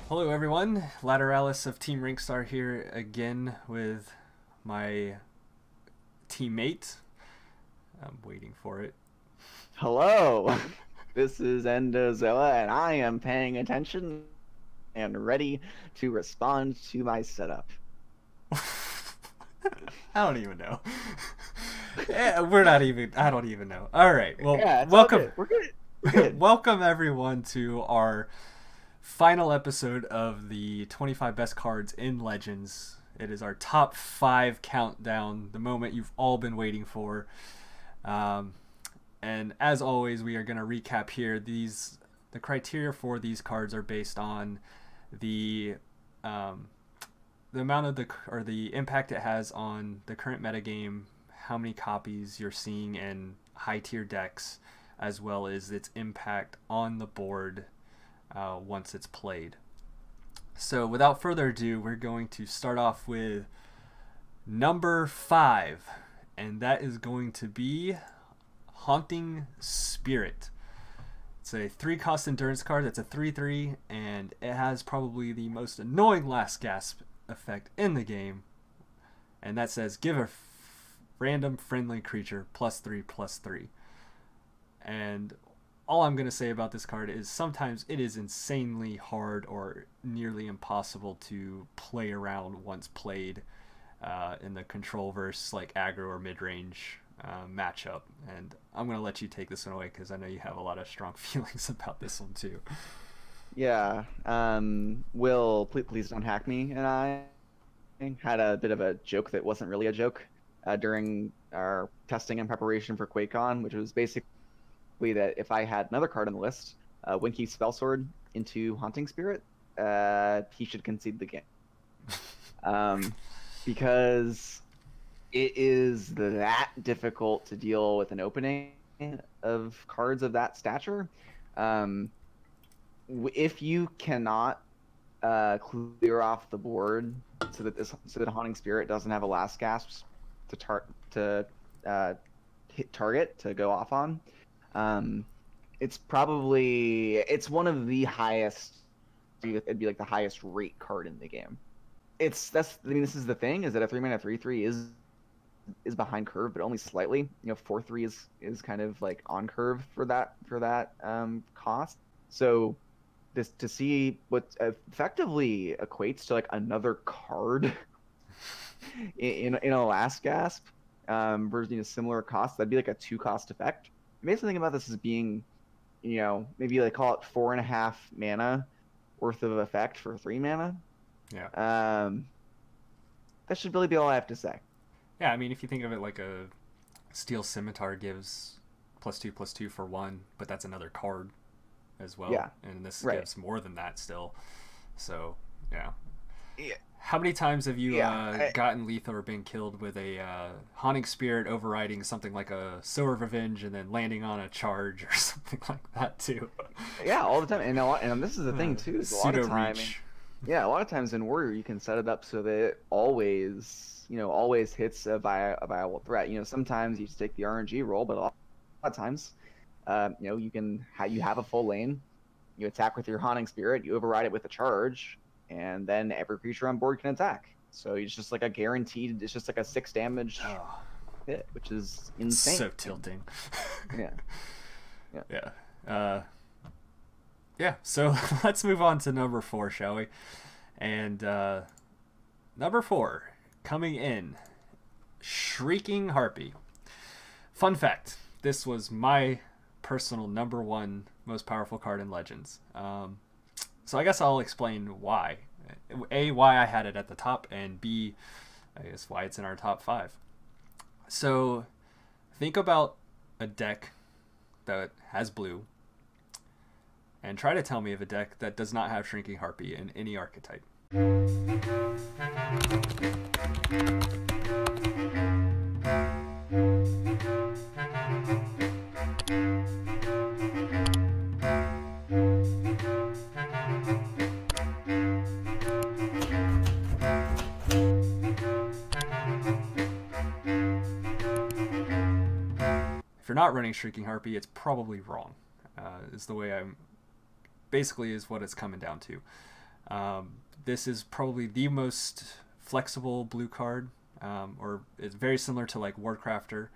Hello everyone, Lateralus of Team Rankstar here again with my teammate. I'm waiting for it. Hello, this is EndoZoa, and I am paying attention and ready to respond to my setup. I don't even know. We're not even, I don't even know. Alright, well, Yeah, it's welcome. all good. We're good. We're good. Welcome everyone to our final episode of the 25 best cards in Legends. It is our top 5 countdown, the moment you've all been waiting for. And as always, we are going to recap here. The criteria for these cards are based on the amount of the impact it has on the current metagame, how many copies you're seeing in high tier decks, as well as its impact on the board once it's played. So without further ado, we're going to start off with number 5, and that is going to be Haunting Spirit. It's a 3-cost endurance card. It's a 3/3, and it has probably the most annoying last gasp effect in the game, and that says give a random friendly creature +3/+3. And all I'm going to say about this card is sometimes it is insanely hard or nearly impossible to play around once played in the control versus like aggro or mid-range matchup. And I'm going to let you take this one away because I know you have a lot of strong feelings about this one too. Yeah. Will, please don't hack me. And I had a bit of a joke that wasn't really a joke during our testing and preparation for QuakeCon, which was basically that if I had another card on the list, Winky Spellsword into Haunting Spirit, he should concede the game. Because it is that difficult to deal with an opening of cards of that stature. If you cannot clear off the board so that Haunting Spirit doesn't have a last gasp to hit target to go off on, it's one of the highest. It'd be like the highest rate card in the game. This is the thing, is that a 3-mana 3/3 is behind curve, but only slightly. 4/3 is kind of like on curve for that cost. So this to see what effectively equates to like another card in a last gasp versus a similar cost, that'd be like a 2-cost effect. Basically think about this as being, maybe like call it 4.5 mana worth of effect for 3 mana. Yeah. That should really be all I have to say. Yeah, I mean, if you think of it like a Steel Scimitar gives +2/+2 for 1, but that's another card as well. Yeah. And this Right. gives more than that still. So, yeah. Yeah. How many times have you gotten lethal or been killed with a Haunting Spirit overriding something like a Sower of Revenge and then landing on a charge or something like that too? Yeah, all the time. And this is the thing too. Is a lot of time. Reach. Yeah, a lot of times in Warrior you can set it up so that it always hits a viable threat. Sometimes you just take the RNG roll, but a lot of times, you have a full lane, you attack with your Haunting Spirit, you override it with a charge, and then every creature on board can attack. So it's just like a guaranteed. It's just like a 6 damage hit, which is insane. So tilting. Yeah. Yeah. Yeah. So let's move on to number 4, shall we? And number 4 coming in, Shrieking Harpy. Fun fact: this was my personal number 1 most powerful card in Legends. So I guess I'll explain why. A, why I had it at the top, and B, I guess why it's in our top 5. So think about a deck that has blue, and try to tell me of a deck that does not have Shrinking Harpy in any archetype. If you're not running Shrieking Harpy, it's probably wrong. Is the way I'm basically is what it's coming down to. This is probably the most flexible blue card, or it's very similar to like Warcrafter.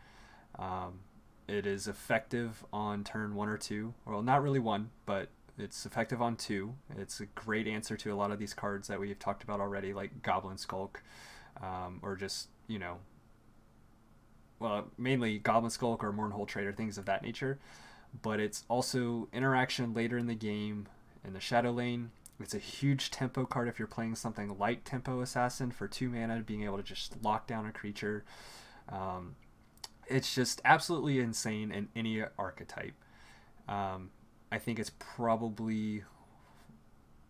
It is effective on turn 1 or 2. Well, not really 1, but it's effective on 2. It's a great answer to a lot of these cards that we've talked about already, like Goblin Skulk, or just, well, mainly Goblin Skulk or Mournhold Trader, things of that nature. But it's also interaction later in the game in the Shadow Lane. It's a huge tempo card if you're playing something like Tempo Assassin for 2 mana, being able to just lock down a creature. It's just absolutely insane in any archetype. I think it's probably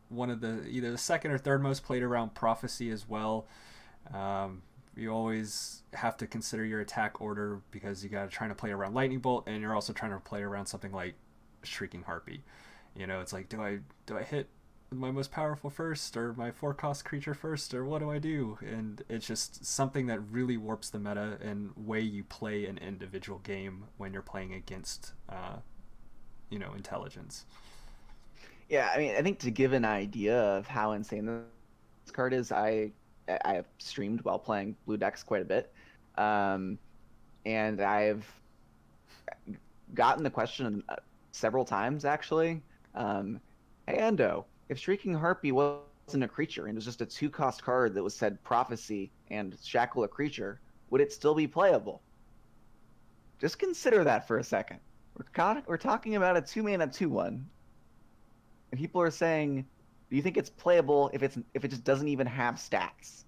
one of the either the second or third most played around Prophecy as well. You always have to consider your attack order because you got to try to play around Lightning Bolt, and you're also trying to play around something like Shrieking Harpy. It's like, do I hit my most powerful first, or my 4-cost creature first, or what do I do? And it's just something that really warps the meta and way you play an individual game when you're playing against intelligence. Yeah, I mean, I think to give an idea of how insane this card is, I have streamed while playing blue decks quite a bit, and I've gotten the question several times actually. Hey Endo, if Shrieking Harpy wasn't a creature and it was just a 2-cost card that was said Prophecy and shackle a creature, would it still be playable? Just consider that for a second. We're talking about a 2-mana 2/1, and people are saying, do you think it's playable if it just doesn't even have stats?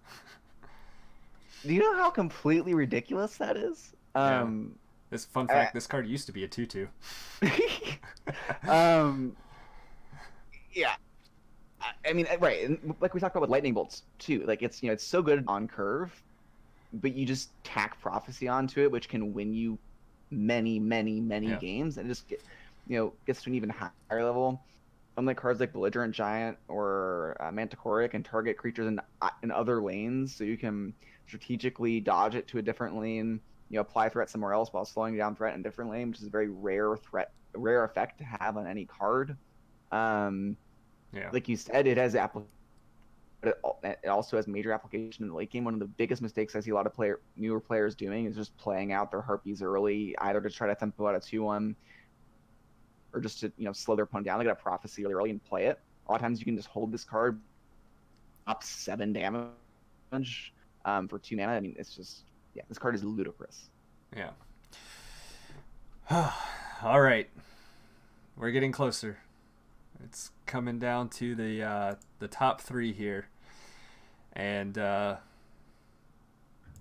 Do you know how completely ridiculous that is? Yeah. This fun fact: this card used to be a 2/2. Yeah. I mean, right, and like we talked about with Lightning Bolts too. Like it's so good on curve, but you just tack Prophecy onto it, which can win you many games, and it just gets to an even higher level. Unlike cards like Belligerent Giant or Manticore, can target creatures in other lanes, so you can strategically dodge it to a different lane, apply threat somewhere else while slowing down threat in a different lane, which is a very rare effect to have on any card. Like you said, it has but it also has major application in the late game. One of the biggest mistakes I see a lot of newer players doing is just playing out their Harpies early, either to try to tempo out a 2/1 or just to slow their opponent down. They get a Prophecy really early and play it. A lot of times you can just hold this card up 7 damage for 2 mana. I mean, it's just this card is ludicrous. Yeah. All right, we're getting closer. It's coming down to the top 3 here, and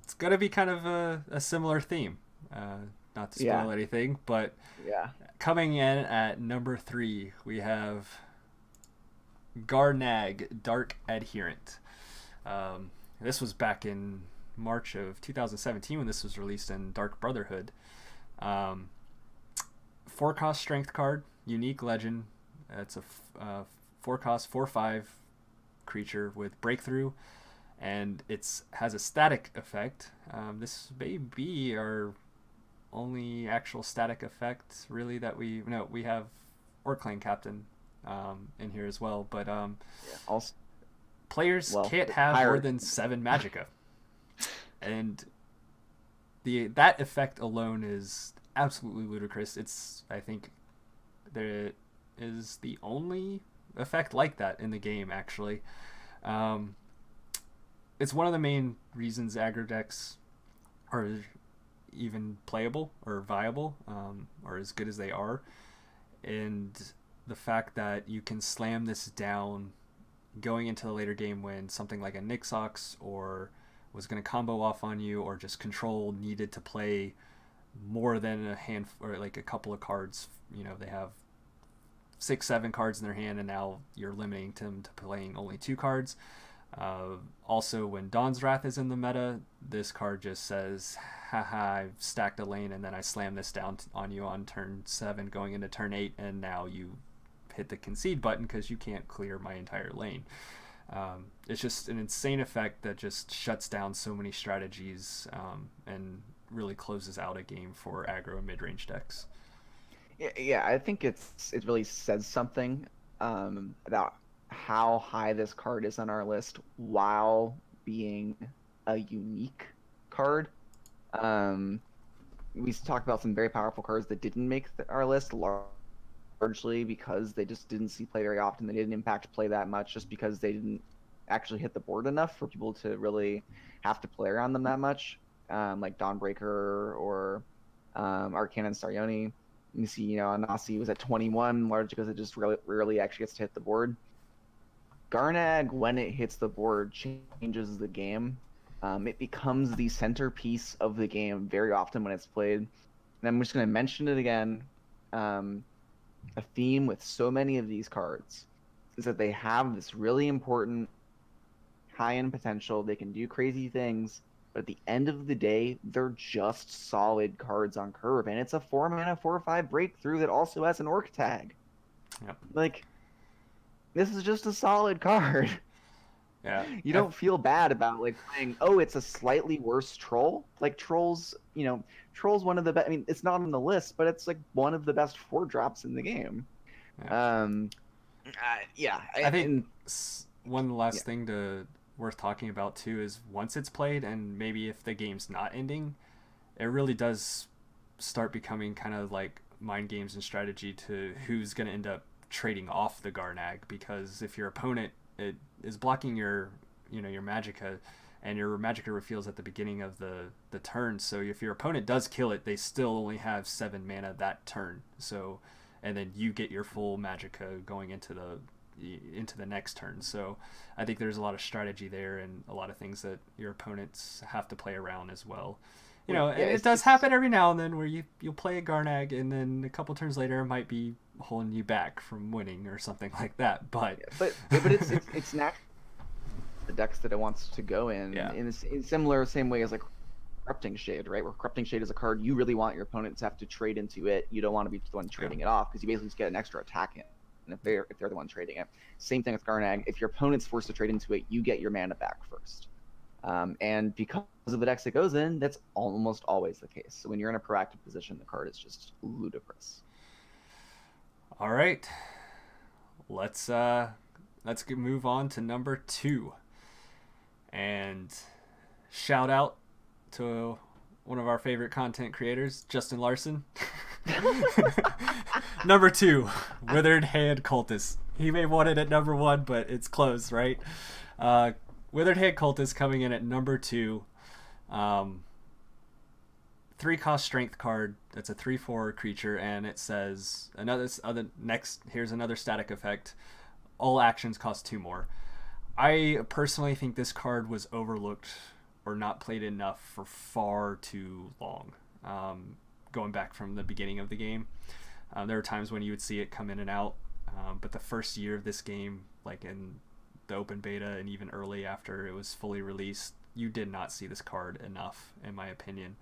it's gonna be kind of a similar theme. Not to spoil anything, but coming in at number 3, we have Garnag, Dark Adherent. This was back in March of 2017 when this was released in Dark Brotherhood. 4-cost strength card, unique legend. It's a 4-cost 4/5 creature with breakthrough, and it has a static effect. This may be our only actual static effect really that we have Orc-Clan Captain in here as well, but also, players can't have more than 7 Magicka, and that effect alone is absolutely ludicrous. I think there is the only effect like that in the game, actually. It's one of the main reasons aggro decks are even playable or viable, or as good as they are, and the fact that you can slam this down going into the later game when something like a Nixox or was going to combo off on you, or just control needed to play more than a hand or like a couple of cards. They have 6-7 cards in their hand, and now you're limiting them to playing only 2 cards. Also, when Dawn's Wrath is in the meta, this card just says, haha, I've stacked a lane, and then I slam this down on you on turn 7 going into turn 8, and now you hit the concede button because you can't clear my entire lane. It's just an insane effect that just shuts down so many strategies, and really closes out a game for aggro and mid-range decks. Yeah, I think it really says something about how high this card is on our list while being a unique card. We talked about some very powerful cards that didn't make our list, largely because they just didn't see play very often. They didn't impact play that much just because they didn't actually hit the board enough for people to really have to play around them that much, like Dawnbreaker or Arcana and Starioni. You see, Anasi was at 21, largely because it just rarely actually gets to hit the board. Garnag, when it hits the board, changes the game. It becomes the centerpiece of the game very often when it's played. And I'm just going to mention it again. A theme with so many of these cards is that they have this really important high-end potential. They can do crazy things, but at the end of the day, they're just solid cards on curve. And it's a 4-mana, 4/5 breakthrough that also has an orc tag. Yep. Like, this is just a solid card. Yeah. You don't feel bad about like playing, oh, it's a slightly worse troll. Like Troll's one of the best. I mean, it's not on the list, but it's like one of the best 4-drops in the game. Yeah. I think one last thing worth talking about too is once it's played, and maybe if the game's not ending, it really does start becoming kind of like mind games and strategy to who's going to end up trading off the Garnag, because if your opponent is blocking your Magicka, and your Magicka reveals at the beginning of the turn, so if your opponent does kill it, they still only have 7 mana that turn, so, and then you get your full Magicka going into the next turn. So I think there's a lot of strategy there and a lot of things that your opponents have to play around as well. It does happen every now and then where you'll play a Garnag and then a couple turns later it might be holding you back from winning or something like that. But it's natural the decks that it wants to go in in same way as like Corrupting Shade, right? Where Corrupting Shade is a card you really want your opponents to have to trade into it. You don't want to be the one trading it off because you basically just get an extra attack in. And if they're the one trading it. Same thing with Garnag. If your opponent's forced to trade into it, you get your mana back first. And because of the decks it goes in, that's almost always the case. So when you're in a proactive position, the card is just ludicrous. All right, let's move on to number 2, and shout out to one of our favorite content creators, Justin Larson. Number 2, Withered Hand Cultists. He may want it at number 1, but it's close, right? Withered Hand Cultists coming in at number 2. 3-cost strength card. That's a 3/4 creature, and it says here's another static effect. All actions cost 2 more. I personally think this card was overlooked or not played enough for far too long. Going back from the beginning of the game, there were times when you would see it come in and out, but the first year of this game, like in the open beta and even early after it was fully released, you did not see this card enough, in my opinion.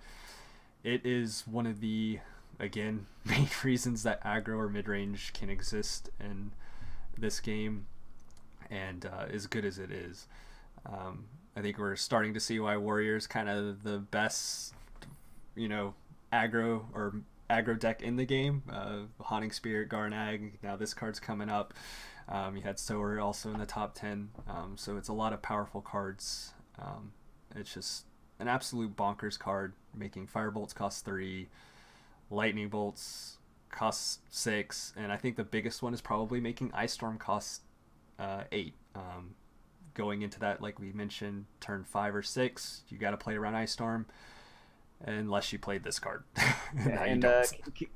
It is one of the, again, main reasons that aggro or mid-range can exist in this game, and as good as it is, I think we're starting to see why Warrior's kind of the best, aggro deck in the game. Haunting Spirit, Garnag, now this card's coming up. You had Sower also in the top 10, so it's a lot of powerful cards. It's just an absolute bonkers card, making Firebolts cost 3, Lightning Bolts cost 6, and I think the biggest one is probably making Ice Storm cost 8. Going into that, like we mentioned, turn 5 or 6, you got to play around Ice Storm, unless you played this card.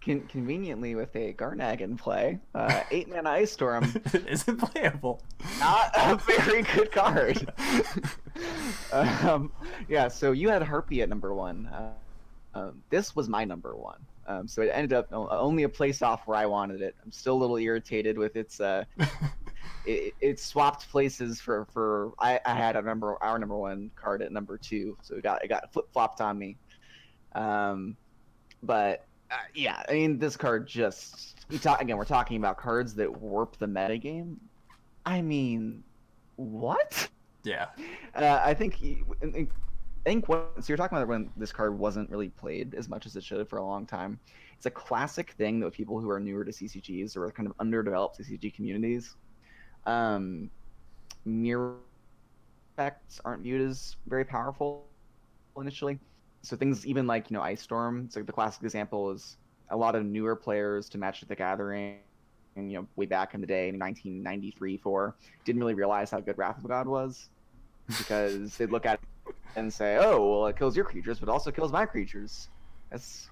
Conveniently, with a Garnag in play, 8-mana Ice Storm isn't playable. Not a very good card. So you had Harpy at number 1. This was my number 1. So it ended up only a place off where I wanted it. I'm still a little irritated with its it swapped places for I had our number 1 card at number 2, so it got flip flopped on me. But I mean, this card we're talking about cards that warp the metagame. I mean, what? Yeah. I think so you're talking about when this card wasn't really played as much as it should for a long time. It's a classic thing that people who are newer to CCGs or kind of underdeveloped CCG communities Um, mirror effects aren't viewed as very powerful initially. So things even like, Ice Storm, it's like the classic example is a lot of newer players to Magic the Gathering, and way back in the day, in 1993, 4, didn't really realize how good Wrath of God was, because they'd look at it and say, "Oh, well, it kills your creatures, but also kills my creatures. That's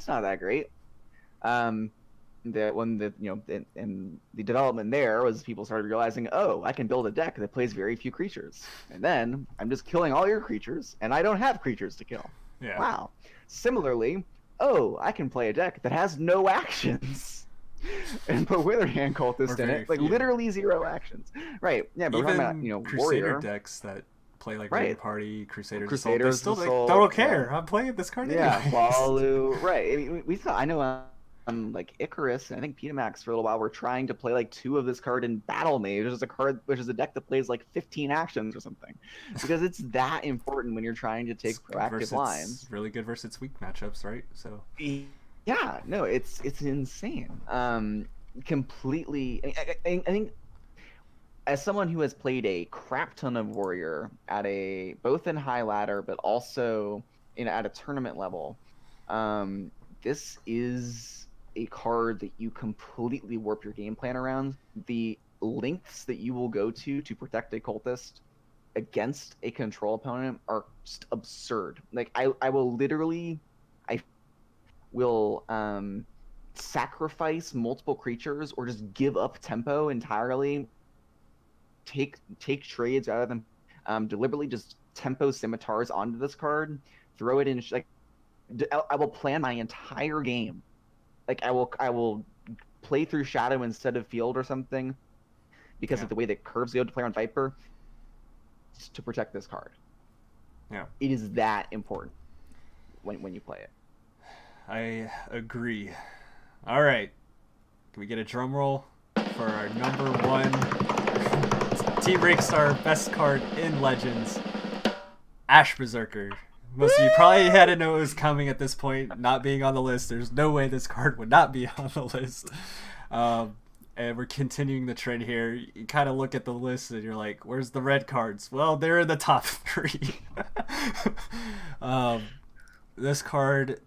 not that great." Um, that when in the development there was people started realizing, oh, I can build a deck that plays very few creatures, and then I'm just killing all your creatures, and I don't have creatures to kill. Yeah. Wow. Similarly, oh, I can play a deck that has no actions, and put Witherhand Cultist in it, like few. literally 0 actions. Right? Yeah, but even we're talking about Crusader Warrior decks that play like Right. Raid Party, Crusaders, Crusaders, Assault, they still Assault, like, don't care. yeah. I'm playing this card Yeah, anyways. Walu, right. I mean, we thought, I know, like Icarus and I think Petamax for a little while were trying to play like 2 of this card in Battle Mage, which is a deck that plays like 15 actions or something, because it's that important when you're trying to take proactive lines. Really good versus weak matchups, right? So yeah, no, it's insane. Completely. I think as someone who has played a crap ton of Warrior at both in high ladder but also at a tournament level, this is a card that you completely warp your game plan around. The lengths that you will go to protect a cultist against a control opponent are just absurd. Like I will sacrifice multiple creatures or just give up tempo entirely, take trades rather than deliberately just tempo scimitars onto this card, throw it in. Like I will plan my entire game. Like I will play through Shadow instead of Field or something, because of the way that curves go to play on Viper, to protect this card. Yeah, it is that important when you play it. I agree. All right, can we get a drum roll for our number 1 Team Rankstar best card in Legends, Ash Berserker? Most of you probably had to know it was coming at this point, not being on the list. There's no way this card would not be on the list. And we're continuing the trend here. You kind of look at the list and you're like, where's the red cards? Well, they're in the top 3. This card,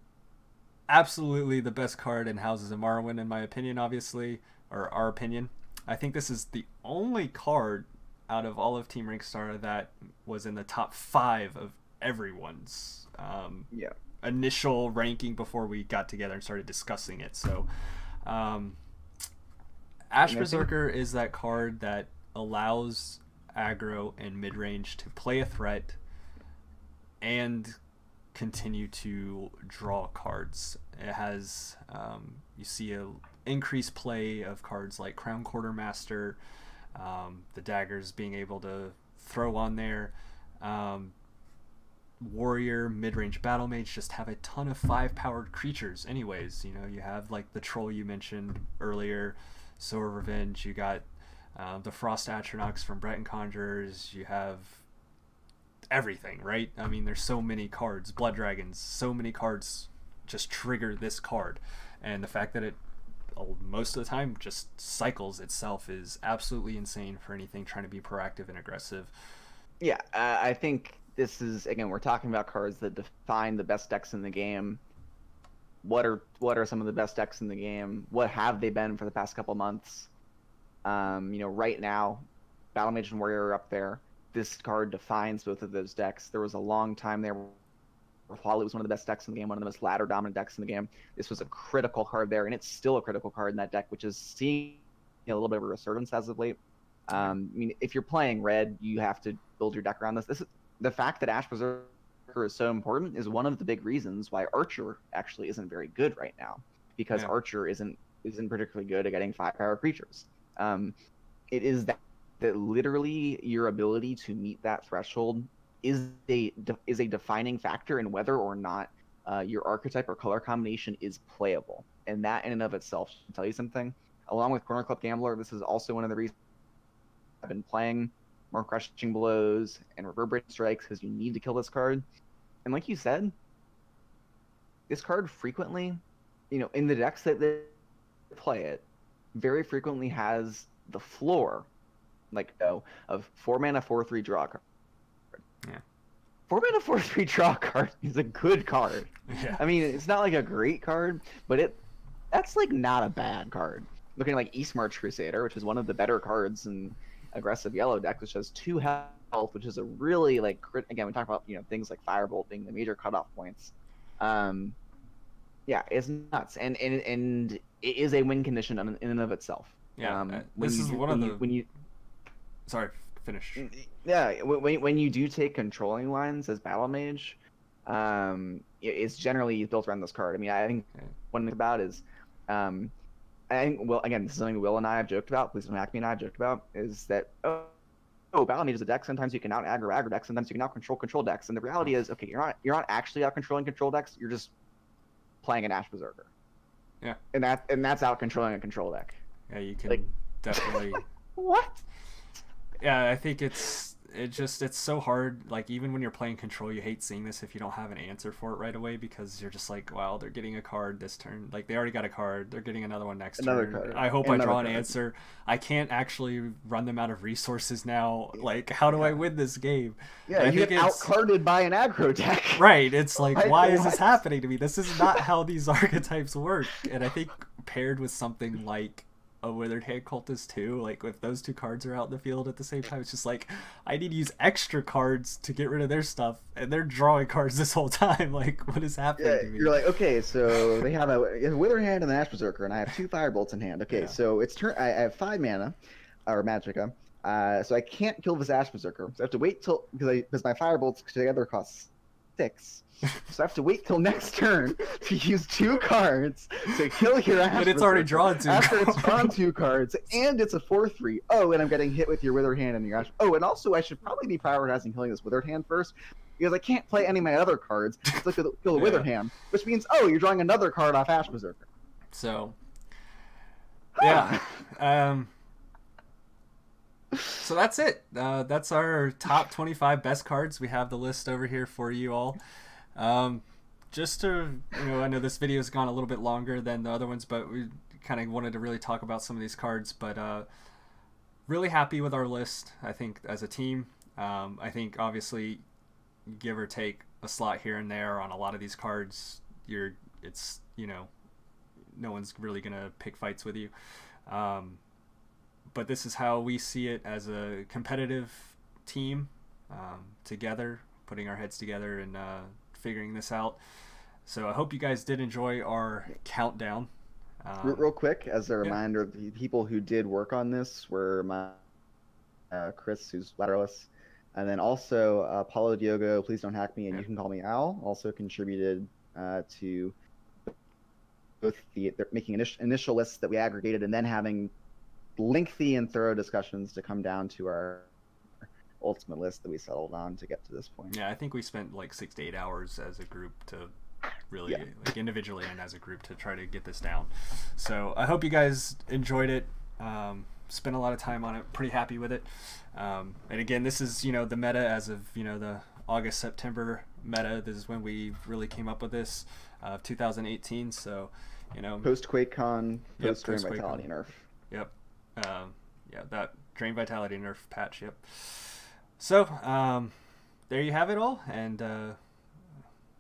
absolutely the best card in Houses of Morrowind, in my opinion, obviously, or our opinion. I think this is the only card out of all of Team Rankstar that was in the top 5 of everyone's initial ranking before we got together and started discussing it. So Ash Berserker is that card that allows aggro and mid-range to play a threat and continue to draw cards. It has you see a increased play of cards like Crown Quartermaster, the daggers being able to throw on there. Warrior, mid-range battle mage just have a ton of 5-powered creatures anyways. You have like the troll you mentioned earlier, Soul Revenge, you got the Frost Atronachs from Breton Conjurers, you have everything, right? I mean, there's so many cards, Blood Dragons, so many cards just trigger this card, and the fact that it most of the time just cycles itself is absolutely insane for anything trying to be proactive and aggressive. Yeah, I think this is, again, we're talking about cards that define the best decks in the game. What are some of the best decks in the game? What have they been for the past couple months? Right now, Battle Mage and Warrior are up there. This card defines both of those decks. There was a long time there where Hualu was one of the best decks in the game, one of the most ladder dominant decks in the game. This was a critical card there, and it's still a critical card in that deck, which is seeing a little bit of a resurgence as of late. I mean, if you're playing red, you have to build your deck around this. The fact that Ash Berserker is so important is one of the big reasons why Archer actually isn't very good right now, because Archer isn't particularly good at getting 5-power creatures. It is that literally your ability to meet that threshold is a defining factor in whether or not your archetype or color combination is playable, and that in and of itself should tell you something. Along with Corner Club Gambler, this is also one of the reasons I've been playing more Crushing Blows and Reverberate Strikes, because you need to kill this card. And like you said, this card frequently, in the decks that they play it, very frequently has the floor like go of 4 mana 4/3 draw card. Yeah. 4 mana 4/3 draw card is a good card. Yeah. I mean, it's not like a great card, but that's like not a bad card. Looking like East March Crusader, which is one of the better cards in aggressive yellow deck, which has 2 health, which is a really like again we talk about things like Firebolt being the major cutoff points. Yeah, it's nuts, and it is a win condition in and of itself. Yeah, this is one of the when you. Sorry, finish. Yeah, when you do take controlling lines as Battle Mage, it's generally built around this card. I mean, I think one thing about is, I think, well, again, this is something Will and I have joked about. Please don't hack me and I have joked about is that Battle Mage is a deck. Sometimes you can out aggro decks. Sometimes you can out control decks. And the reality is, okay, you're not actually out controlling control decks. You're just playing an Ash Berserker. Yeah. And that's out controlling a control deck. Yeah, you can definitely. What? Yeah, I think it's so hard. Like, even when you're playing control, you hate seeing this if you don't have an answer for it right away, because you're just like, wow, they're getting a card this turn. Like, they already got a card. They're getting another one next turn. Card. I hope I draw an answer. I can't actually run them out of resources now. Like, how do I win this game? Yeah, you get out-carded by an aggro deck. Right. It's like, why is this happening to me? This is not how these archetypes work. And I think paired with something like a Withered Hand Cultist too, like if those 2 cards are out in the field at the same time, it's just like I need to use extra cards to get rid of their stuff, and they're drawing cards this whole time. Like, what is happening to me? You're like, okay, so they have a Withered Hand and an Ash Berserker, and I have 2 Firebolts in hand. Okay, so it's turn. I have 5 mana, or Magicka, so I can't kill this Ash Berserker. So I have to wait till because my Firebolts together cost 6. So I have to wait till next turn to use 2 cards to kill your Ash But it's already drawn 2 after it's drawn 2 cards, and it's a 4/3. Oh, and I'm getting hit with your Withered Hand and your Ash. Oh, and also I should probably be prioritizing killing this Withered Hand first, because I can't play any of my other cards to kill the Withered Hand, which means, oh, you're drawing another card off Ash Berserker. So, yeah. So that's it. That's our top 25 best cards. We have the list over here for you all. Just to, I know this video has gone a little bit longer than the other ones, but we kind of wanted to really talk about some of these cards. But really happy with our list, I think, as a team. I think, obviously, give or take a slot here and there on a lot of these cards, no one's really going to pick fights with you. But this is how we see it as a competitive team, together, putting our heads together and figuring this out. So I hope you guys did enjoy our countdown. Real quick, as a reminder, the people who did work on this were my Chris, who's Lateralus, and then also Paulo Diogo, please don't hack me, and you can call me Al, also contributed to both making initial lists that we aggregated and then having lengthy and thorough discussions to come down to our ultimate list that we settled on to get to this point. Yeah, I think we spent like 6 to 8 hours as a group to really, like individually and as a group, to try to get this down. So I hope you guys enjoyed it. Spent a lot of time on it. Pretty happy with it. And again, this is, the meta as of, the August, September meta. This is when we really came up with this, 2018. So, post QuakeCon, post Drain Vitality Nerf. Yep. Yeah, that Drain Vitality Nerf patch. Yep. So, there you have it all. And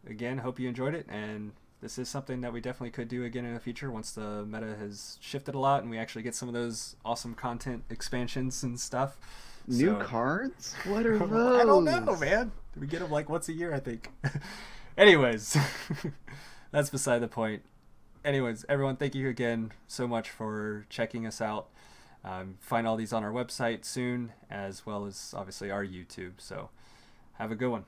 again, hope you enjoyed it. And this is something that we definitely could do again in the future once the meta has shifted a lot and we actually get some of those awesome content expansions and stuff. New cards? What are those? I don't know, man. We get them like once a year, I think. Anyways, that's beside the point. Anyways, everyone, thank you again so much for checking us out. Find all these on our website soon, as well as obviously our YouTube. So have a good one.